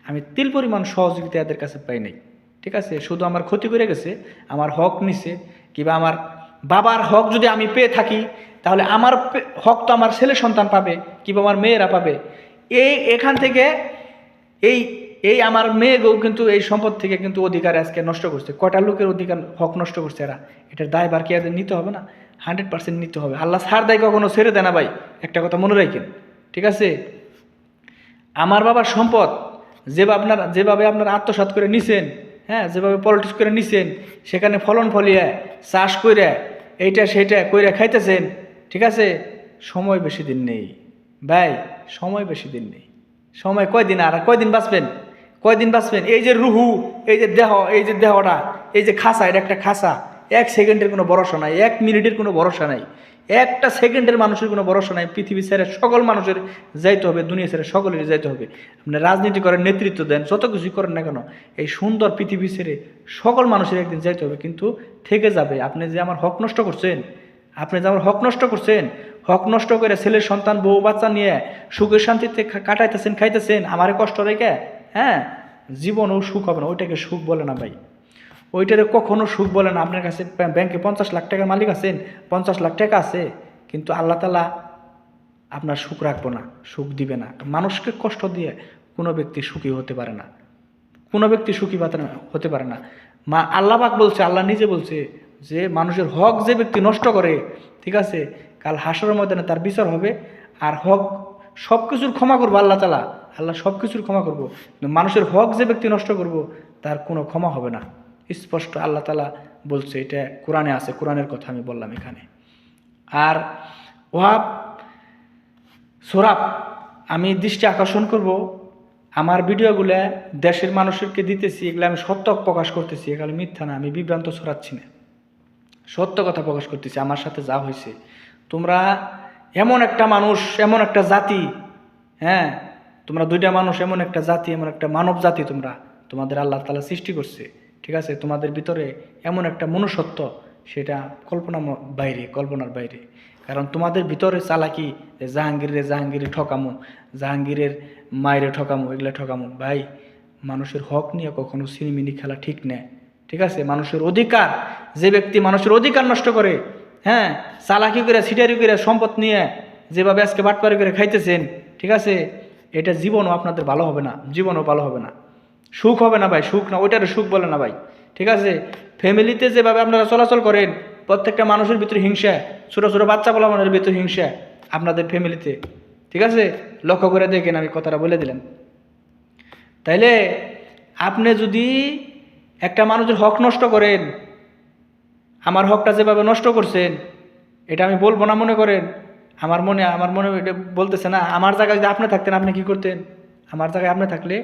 আমি তিল পরিমাণ সহযোগিতা এদের কাছে পাই নাই। ঠিক আছে, শুধু আমার ক্ষতি করে গেছে, আমার হক নিছে, কিংবা আমার বাবার হক যদি আমি পেয়ে থাকি তাহলে আমার হক তো আমার ছেলে সন্তান পাবে, কিংবা আমার মেয়েরা পাবে। এখান থেকে এই এই আমার মেয়েকেও কিন্তু এই সম্পদ থেকে কিন্তু অধিকার আজকে নষ্ট করছে। কটা লোকের অধিকার হক নষ্ট করছে এরা, এটার দায়ভার কি এদের নিতে হবে না? 100% নিতে হবে। আল্লাহ ছাড় দেয় কখনো ছেড়ে দেয় না ভাই, একটা কথা মনে রাখেন। ঠিক আছে, আমার বাবার সম্পদ যেভাবে আপনারা আত্মসাৎ করে নিছেন, হ্যাঁ, যেভাবে পলিটিক্স করে নিছেন, সেখানে ফলন ফলিয়ে চাষ কইরা এইটা সেইটা কইরা খাইতেছেন। ঠিক আছে, সময় বেশি দিন নেই ভাই, সময় বেশি দিন নেই। সময় কয়দিন, আর কয়দিন বাঁচবেন? কয়দিন বাঁচবেন? এই যে রুহু, এই যে দেহ, এই যে দেহটা, এই যে খাসা, এটা একটা খাসা। 1 সেকেন্ডের কোনো ভরসা নাই, 1 মিনিটের কোনো ভরসা নাই, একটা সেকেন্ডের মানুষের কোনো ভরসা নাই। পৃথিবী ছেড়ে সকল মানুষের যাইতে হবে, দুনিয়া ছেড়ে সকলের যাইতে হবে। আপনি রাজনীতি করেন, নেতৃত্ব দেন, যত কিছুই করেন না কেন, এই সুন্দর পৃথিবী ছেড়ে সকল মানুষের একদিন যাইতে হবে। কিন্তু থেকে যাবে। আপনি যে আমার হক নষ্ট করছেন, আপনি যে আমার হক নষ্ট করছেন, হক নষ্ট করে ছেলের সন্তান বউ বাচ্চা নিয়ে সুখের শান্তিতে কাটাইতেছেন, খাইতেছেন, আমারে কষ্ট রেখে, হ্যাঁ, জীবনও সুখ হবে না। ওইটাকে সুখ বলে না ভাই, ওইটারে কখনো সুখ বলে না। আপনার কাছে ব্যাংকে 50 লাখ টাকার মালিক আছেন, 50 লাখ টাকা আছে, কিন্তু আল্লাহ তালা আপনার সুখ রাখবো না, সুখ দিবে না। মানুষকে কষ্ট দিয়ে কোনো ব্যক্তি সুখী হতে পারে না, কোনো ব্যক্তি সুখী হতে পারে না। আল্লাহ পাক বলছে, আল্লাহ নিজে বলছে যে মানুষের হক যে ব্যক্তি নষ্ট করে, ঠিক আছে, কাল হাসরের ময়দানে তার বিচার হবে। আর হক সব কিছুর ক্ষমা করবো আল্লাহ তালা, আল্লাহ সব কিছুর ক্ষমা করবো, কিন্তু মানুষের হক যে ব্যক্তি নষ্ট করবো তার কোনো ক্ষমা হবে না। স্পষ্ট আল্লাহ তালা বলছে, এটা কোরআনে আছে, কোরআনের কথা আমি বললাম এখানে। আর ওয়াহাব সোরাব, আমি দৃষ্টি আকর্ষণ করব, আমার ভিডিওগুলো দেশের মানুষকে দিতেছি, এগুলো আমি সত্য প্রকাশ করতেছি, এগুলো মিথ্যা না, আমি বিভ্রান্ত ছড়াচ্ছি না, সত্য কথা প্রকাশ করতেছি। আমার সাথে যা হয়েছে, তোমরা এমন একটা মানুষ, এমন একটা জাতি, হ্যাঁ, তোমরা দুইটা মানুষ, এমন একটা জাতি, এমন একটা মানব জাতি, তোমাদের আল্লাহ তাআলা সৃষ্টি করছে। ঠিক আছে, তোমাদের ভিতরে এমন একটা মনুষ্যত্ব, সেটা কল্পনার বাইরে। কারণ তোমাদের ভিতরে চালাকি, জাহাঙ্গীরের ঠকামো, জাহাঙ্গীরের মায়ের ঠকামো, এগুলো ঠকামো ভাই। মানুষের হক নিয়ে কখনো সিনেমিনি খেলা ঠিক নেই। ঠিক আছে, মানুষের অধিকার, যে ব্যক্তি মানুষের অধিকার নষ্ট করে, হ্যাঁ, চালাকি করে, সিটারি করে সম্পদ নিয়ে যেভাবে আজকে বাটপারি করে খাইতেছেন, ঠিক আছে, এটা জীবনও আপনাদের ভালো হবে না, জীবনও ভালো হবে না, সুখ হবে না ভাই, সুখ না, ওইটারে সুখ বলে না ভাই। ঠিক আছে, ফ্যামিলিতে যেভাবে আপনারা চলাচল করেন, প্রত্যেকটা মানুষের ভিতরে হিংসা, ছোটো ছোটো বাচ্চা বলা মানুষের ভিতরে হিংসা আপনাদের ফ্যামিলিতে। ঠিক আছে, লক্ষ্য করে দেখেন, আমি কথাটা বলে দিলাম। তাইলে আপনি যদি একটা মানুষের হক নষ্ট করেন, আমার হকটা যেভাবে নষ্ট করছেন, এটা আমি বলবো না মনে করেন, আমার মনে এটা বলতেছে না। আমার জায়গায় যদি আপনি থাকতেন, আপনি কি করতেন? আমার জায়গায় আপনি থাকলে